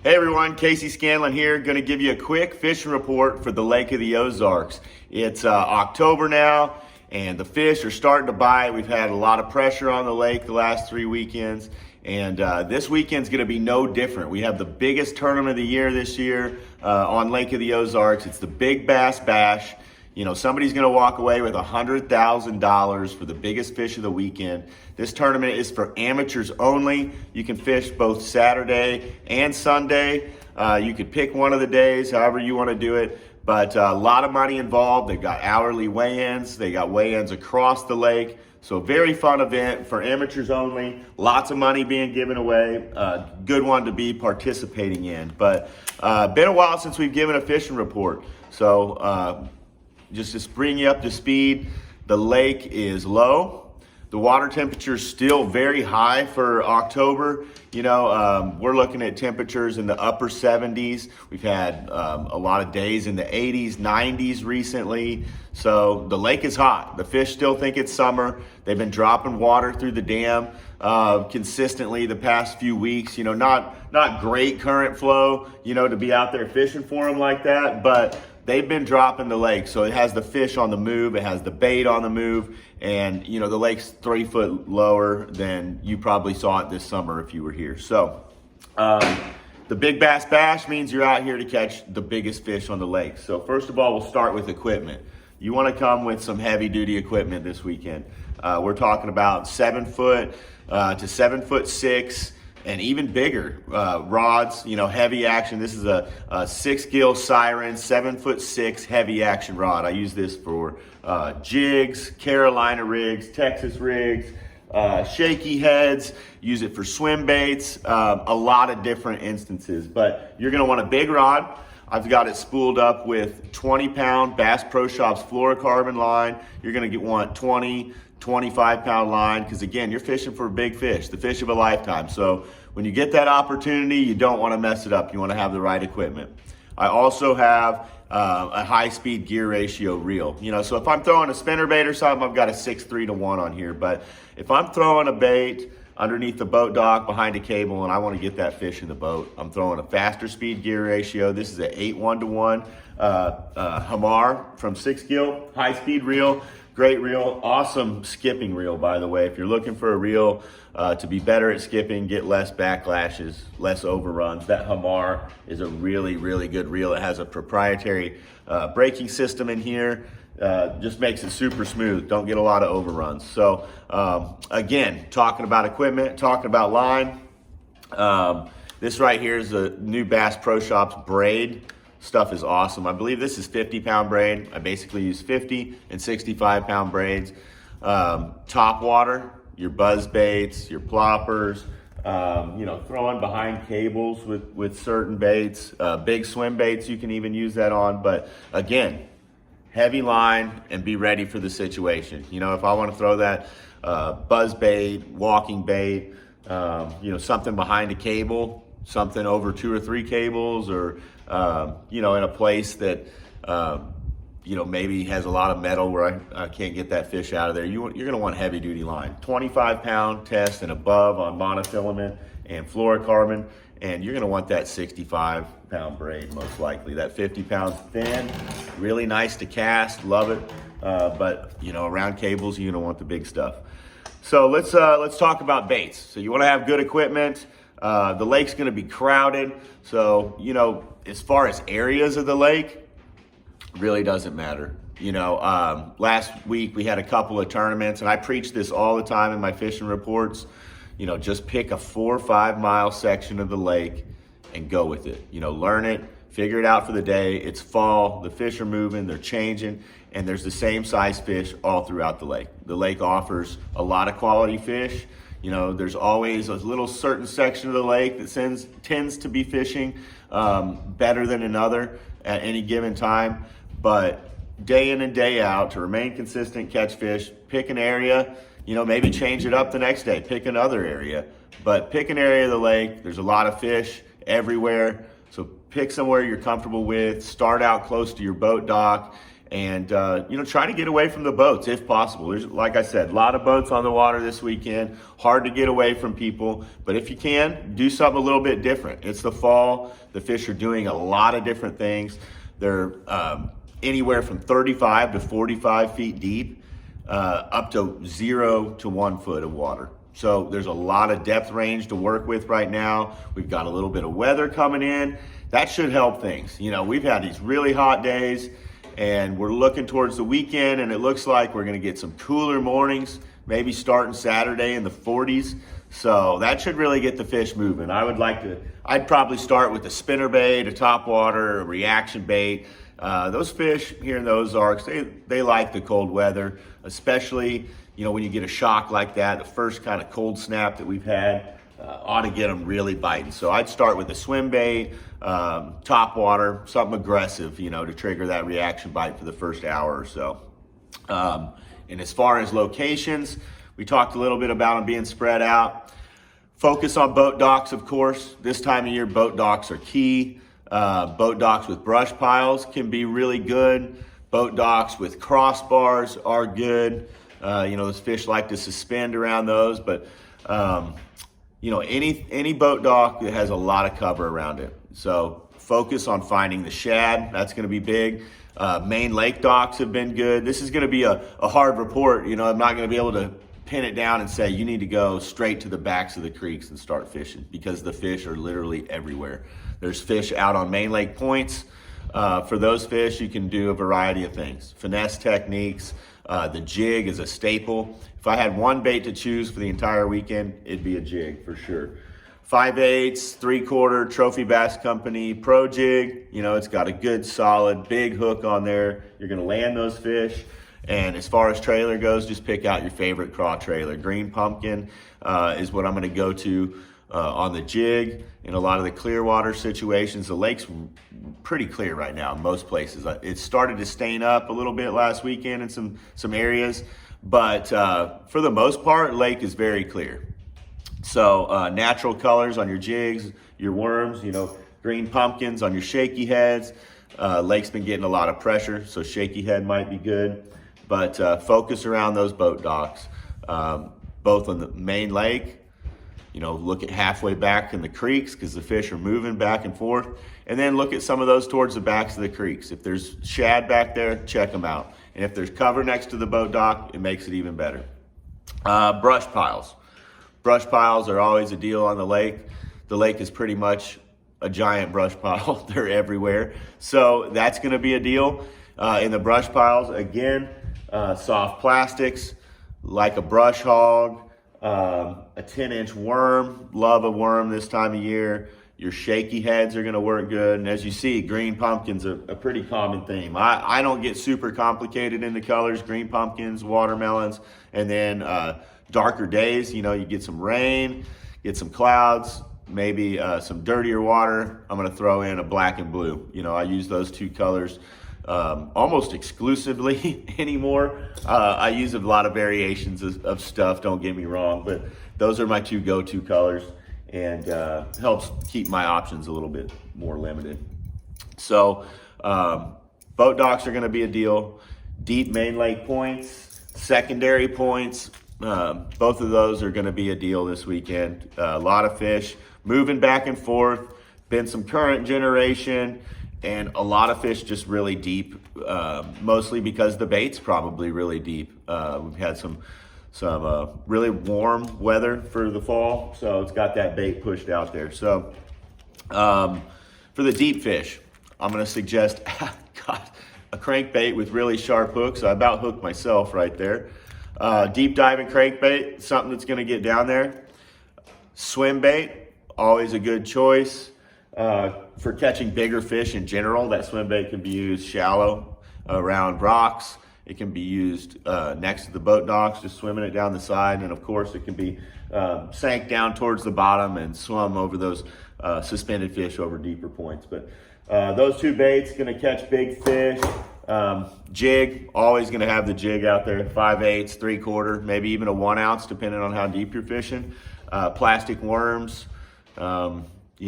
Hey everyone, Casey Scanlon here. Going to give you a quick fishing report for the Lake of the Ozarks. It's October now, and the fish are starting to bite. We've had a lot of pressure on the lake the last 3 weekends, and this weekend's going to be no different. We have the biggest tournament of the year this year on Lake of the Ozarks. It's the Big Bass Bash. You know, somebody's going to walk away with $100,000 for the biggest fish of the weekend. This tournament is for amateurs only. You can fish both Saturday and Sunday. You could pick one of the days, however you want to do it. But a lot of money involved. They've got hourly weigh-ins. They got weigh-ins across the lake. So very fun event for amateurs only. Lots of money being given away. Good one to be participating in. But been a while since we've given a fishing report. So just to bring you up to speed, the lake is low. The water temperature is still very high for October. You know, we're looking at temperatures in the upper 70s. We've had a lot of days in the 80s, 90s recently. So the lake is hot. The fish still think it's summer. They've been dropping water through the dam consistently the past few weeks. You know, not great current flow, you know, to be out there fishing for them like that, but they've been dropping the lake, so it has the fish on the move, it has the bait on the move, and you know the lake's 3 foot lower than you probably saw it this summer if you were here. So the Big Bass Bash means you're out here to catch the biggest fish on the lake. So first of all, we'll start with equipment. You want to come with some heavy duty equipment this weekend. We're talking about 7 foot to 7'6" and even bigger rods, you know, heavy action. This is a 6-gill Siren, 7'6" heavy action rod. I use this for jigs, Carolina rigs, Texas rigs, shaky heads, use it for swim baits, a lot of different instances. But you're gonna want a big rod. I've got it spooled up with 20-pound Bass Pro Shops fluorocarbon line. You're gonna want 25-pound line, because again, you're fishing for a big fish, the fish of a lifetime. So when you get that opportunity, you don't want to mess it up. You want to have the right equipment. I also have a high-speed gear ratio reel. You know, so if I'm throwing a spinner bait or something, I've got a 6:3 on here. But if I'm throwing a bait underneath the boat dock behind a cable and I want to get that fish in the boat, I'm throwing a faster speed gear ratio. This is an 8:1 Hamar from 6-gill, high-speed reel. Great reel, awesome skipping reel, by the way. If you're looking for a reel to be better at skipping, get less backlashes, less overruns, that Hamar is a really, really good reel. It has a proprietary braking system in here. Just makes it super smooth. Don't get a lot of overruns. So again, talking about equipment, talking about line. This right here is a new Bass Pro Shops braid. Stuff is awesome. I believe this is 50-pound braid. I basically use 50 and 65-pound braids. Top water, your buzz baits, your ploppers, you know, throwing behind cables with certain baits, big swim baits you can even use that on. But again, heavy line and be ready for the situation. You know, if I want to throw that buzz bait, walking bait, you know, something behind a cable, something over 2 or 3 cables, or you know, in a place that you know, maybe has a lot of metal where I can't get that fish out of there, you're going to want heavy duty line. 25-pound test and above on monofilament and fluorocarbon, and you're going to want that 65-pound braid most likely. That 50-pound thin, really nice to cast, love it. But you know, around cables, you're going to want the big stuff. So let's talk about baits. So you want to have good equipment. The lake's going to be crowded, so you know, as far as areas of the lake, really doesn't matter. You know, last week we had a couple of tournaments, and I preach this all the time in my fishing reports. You know, just pick a 4 or 5 mile section of the lake and go with it. You know, learn it, figure it out for the day. It's fall, the fish are moving, they're changing, and there's the same size fish all throughout the lake. The lake offers a lot of quality fish. You know, there's always a little certain section of the lake that tends to be fishing better than another at any given time. But day in and day out, to remain consistent, catch fish, pick an area, you know, maybe change it up the next day, pick another area. But pick an area of the lake. There's a lot of fish everywhere. So pick somewhere you're comfortable with. Start out close to your boat dock and try to get away from the boats if possible. There's, like I said, a lot of boats on the water this weekend. Hard to get away from people, but if you can, do something a little bit different. It's the fall. The fish are doing a lot of different things. They're anywhere from 35 to 45 feet deep, up to 0 to 1 foot of water. So there's a lot of depth range to work with right now. We've got a little bit of weather coming in. That should help things. We've had these really hot days, and we're looking towards the weekend, and it looks like we're going to get some cooler mornings, maybe starting Saturday in the 40s. So that should really get the fish moving. I'd probably start with a spinner bait, a topwater, a reaction bait. Those fish here in the Ozarks, they like the cold weather, especially, when you get a shock like that, the first kind of cold snap that we've had, ought to get them really biting. So I'd start with a swim bait, topwater, something aggressive, to trigger that reaction bite for the first hour or so. And as far as locations, we talked a little bit about them being spread out. Focus on boat docks, of course. This time of year, boat docks are key. Boat docks with brush piles can be really good. Boat docks with crossbars are good. Those fish like to suspend around those, but any boat dock that has a lot of cover around it. So focus on finding the shad. That's going to be big. Main lake docks have been good. This is going to be a hard report. I'm not going to be able to pin it down and say you need to go straight to the backs of the creeks and start fishing, because the fish are literally everywhere. There's fish out on main lake points. For those fish, you can do a variety of things. Finesse techniques. The jig is a staple. If I had one bait to choose for the entire weekend, it'd be a jig for sure. 5/8, 3/4, Trophy Bass Company Pro Jig. It's got a good, solid, big hook on there. You're gonna land those fish. And as far as trailer goes, just pick out your favorite craw trailer. Green Pumpkin is what I'm gonna go to on the jig. In a lot of the clear water situations, the lake's pretty clear right now in most places. It started to stain up a little bit last weekend in some areas, but for the most part, lake is very clear. So natural colors on your jigs, your worms, green pumpkins on your shaky heads. Lake's been getting a lot of pressure, so shaky head might be good. But focus around those boat docks, both on the main lake. Look at halfway back in the creeks, because the fish are moving back and forth. And then look at some of those towards the backs of the creeks. If there's shad back there, check them out. And if there's cover next to the boat dock, it makes it even better. Brush piles. Brush piles are always a deal on the lake. The lake is pretty much a giant brush pile. They're everywhere. So that's going to be a deal. In the brush piles, again, soft plastics like a brush hog, a 10-inch worm. Love a worm this time of year. Your shaky heads are going to work good. And as you see, green pumpkins are a pretty common theme. I don't get super complicated in the colors. Green pumpkins, watermelons, and then darker days, you get some rain, get some clouds, maybe some dirtier water. I'm going to throw in a black and blue. I use those two colors almost exclusively anymore. I use a lot of variations of stuff, don't get me wrong, but those are my two go-to colors, and helps keep my options a little bit more limited. So boat docks are going to be a deal. Deep main lake points, secondary points, both of those are going to be a deal this weekend. A lot of fish moving back and forth, been some current generation, and a lot of fish just really deep, mostly because the bait's probably really deep. We've had some really warm weather for the fall, so it's got that bait pushed out there. So for the deep fish, I'm going to suggest a crankbait with really sharp hooks. I about hooked myself right there. Deep diving crankbait, something that's going to get down there. Swim bait, always a good choice. For catching bigger fish in general, that swim bait can be used shallow around rocks. It can be used next to the boat docks, just swimming it down the side. And of course, it can be sank down towards the bottom and swum over those suspended fish over deeper points. But those two baits going to catch big fish. Jig, always going to have the jig out there. 5/8, 3/4, maybe even a 1 ounce, depending on how deep you're fishing. Plastic worms.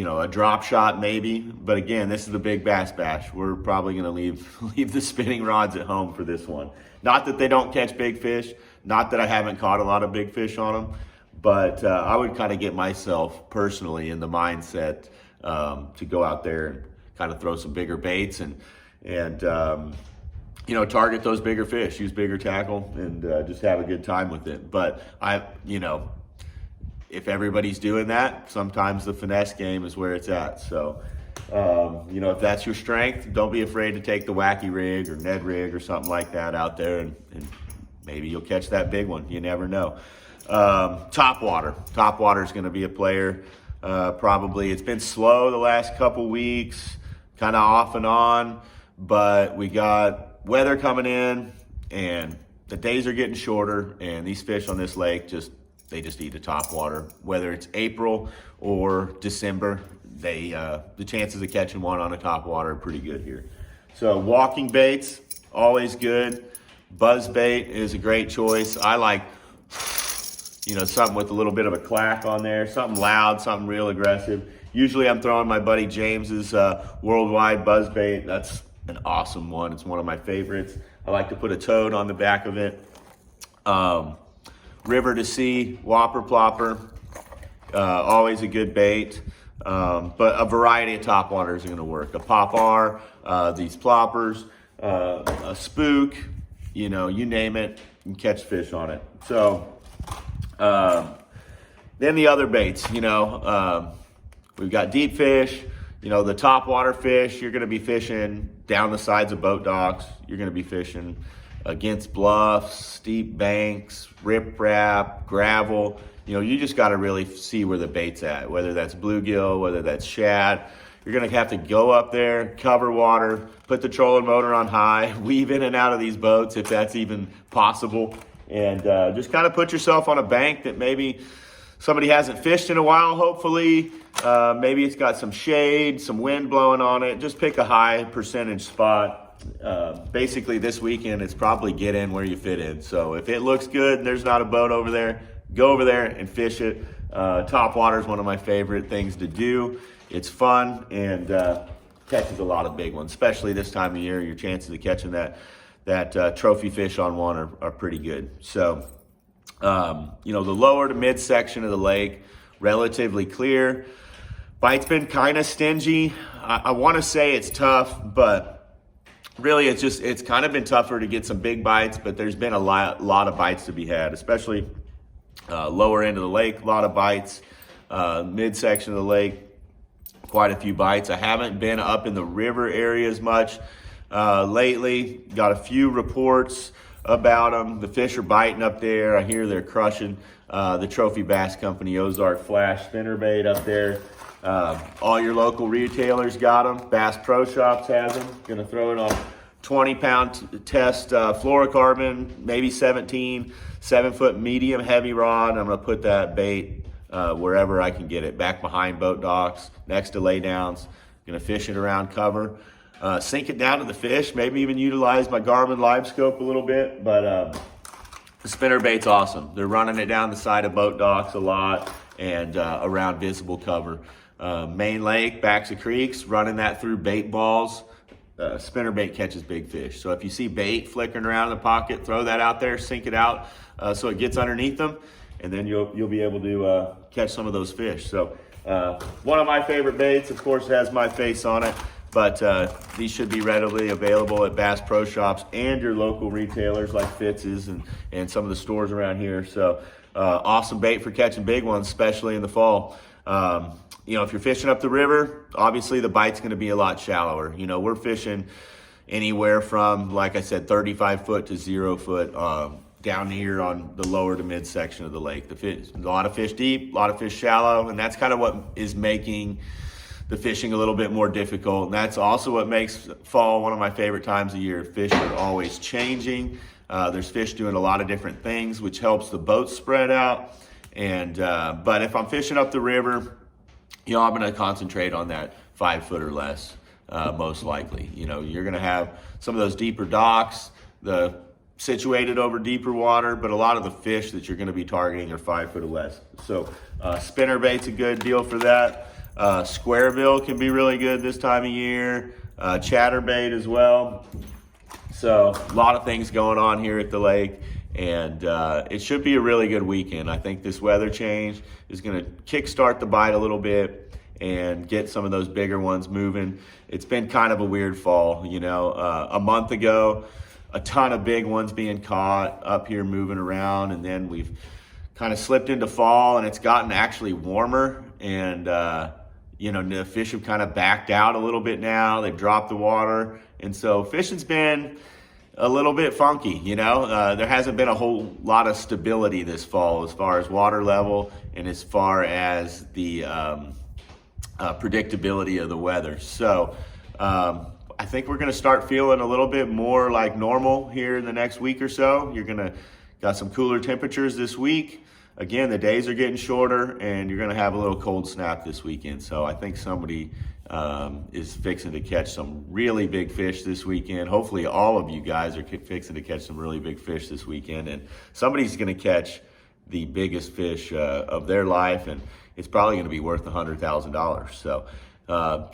a drop shot maybe. But again, this is the Big Bass Bash. We're probably going to leave the spinning rods at home for this one. Not that they don't catch big fish, not that I haven't caught a lot of big fish on them, but I would kind of get myself personally in the mindset to go out there and kind of throw some bigger baits and target those bigger fish, use bigger tackle, and just have a good time with it. But if everybody's doing that, sometimes the finesse game is where it's at. So, if that's your strength, don't be afraid to take the wacky rig or Ned rig or something like that out there, and maybe you'll catch that big one. You never know. Top water is going to be a player. Probably it's been slow the last couple weeks, kind of off and on, but we got weather coming in and the days are getting shorter, and these fish on this lake they just eat the top water. Whether it's April or December, the chances of catching one on a top water are pretty good here. So walking baits, always good. Buzz bait is a great choice. I like something with a little bit of a clack on there, something loud, something real aggressive. Usually I'm throwing my buddy James's Worldwide Buzz Bait. That's an awesome one. It's one of my favorites. I like to put a toad on the back of it. River to Sea, Whopper Plopper, always a good bait. But a variety of top waters are going to work. A Pop-R, these ploppers, a spook, you name it, you can catch fish on it. So then the other baits, we've got deep fish, the top water fish. You're going to be fishing down the sides of boat docks. You're going to be fishing against bluffs, steep banks, riprap, gravel. You just got to really see where the bait's at, whether that's bluegill, whether that's shad. You're going to have to go up there, cover water, put the trolling motor on high, weave in and out of these boats if that's even possible, and just kind of put yourself on a bank that maybe somebody hasn't fished in a while, hopefully. Maybe it's got some shade, some wind blowing on it. Just pick a high percentage spot. Basically this weekend, it's probably get in where you fit in. So if it looks good and there's not a boat over there, go over there and fish it. Top water is one of my favorite things to do. It's fun and catches a lot of big ones, especially this time of year. Your chances of catching that trophy fish on one are pretty good. So, the lower to mid section of the lake, relatively clear. Bite's been kind of stingy. I want to say it's tough, but really it's kind of been tougher to get some big bites, but there's been a lot of bites to be had, especially lower end of the lake, a lot of bites. Midsection of the lake, quite a few bites. I haven't been up in the river area as much lately. Got a few reports about them. The fish are biting up there. I hear they're crushing. The Trophy Bass Company Ozark Flash spinnerbait up there. All your local retailers got them. Bass Pro Shops has them. Gonna throw it on 20-pound test fluorocarbon, maybe 17, 7-foot medium heavy rod. I'm gonna put that bait wherever I can get it, back behind boat docks, next to laydowns. Gonna fish it around cover. Sink it down to the fish, maybe even utilize my Garmin Live Scope a little bit, but the spinnerbait's awesome. They're running it down the side of boat docks a lot and around visible cover. Main lake, backs of creeks, running that through bait balls. Spinnerbait catches big fish. So if you see bait flickering around in the pocket, throw that out there, sink it out so it gets underneath them, and then you'll be able to catch some of those fish. So one of my favorite baits, of course, has my face on it, but these should be readily available at Bass Pro Shops and your local retailers like Fitz's and some of the stores around here. So awesome bait for catching big ones, especially in the fall. If you're fishing up the river, obviously the bite's going to be a lot shallower. We're fishing anywhere from, like I said, 35 foot to 0 foot down here on the lower to mid section of the lake. A lot of fish deep, a lot of fish shallow, and that's kind of what is making the fishing a little bit more difficult. And that's also what makes fall one of my favorite times of year. Fish are always changing. There's fish doing a lot of different things, which helps the boat spread out. But if I'm fishing up the river, I'm going to concentrate on that 5 foot or less, most likely. You're going to have some of those deeper docks, situated over deeper water, but a lot of the fish that you're going to be targeting are 5 foot or less. So spinnerbait's a good deal for that. Squareville can be really good this time of year. Chatterbait as well. So a lot of things going on here at the lake, and it should be a really good weekend. I think this weather change is going to kickstart the bite a little bit and get some of those bigger ones moving. It's been kind of a weird fall, you know. A month ago, a ton of big ones being caught up here moving around, and then we've kind of slipped into fall, and it's gotten actually warmer, and you know, the fish have kind of backed out a little bit now. They've dropped the water, and so fishing's been a little bit funky, you know. There hasn't been a whole lot of stability this fall as far as water level and as far as the predictability of the weather. So I think we're going to start feeling a little bit more like normal here in the next week or so. Got some cooler temperatures this week. Again, the days are getting shorter, and you're going to have a little cold snap this weekend. So I think somebody is fixing to catch some really big fish this weekend. Hopefully all of you guys are fixing to catch some really big fish this weekend, and somebody's going to catch the biggest fish of their life, and it's probably going to be worth $100,000. So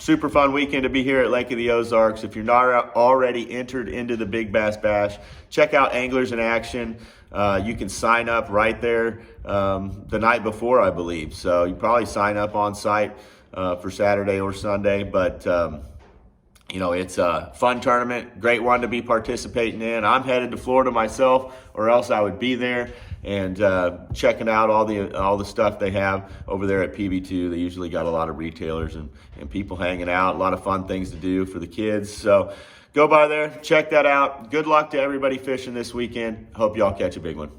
super fun weekend to be here at Lake of the Ozarks. If you're not already entered into the Big Bass Bash, check out Anglers in Action. You can sign up right there the night before, I believe. So you probably sign up on site for Saturday or Sunday. But, you know, it's a fun tournament, great one to be participating in. I'm headed to Florida myself, or else I would be there and checking out all the stuff they have over there at PB2. They usually got a lot of retailers and people hanging out, a lot of fun things to do for the kids. So go by there, check that out. Good luck to everybody fishing this weekend. Hope y'all catch a big one.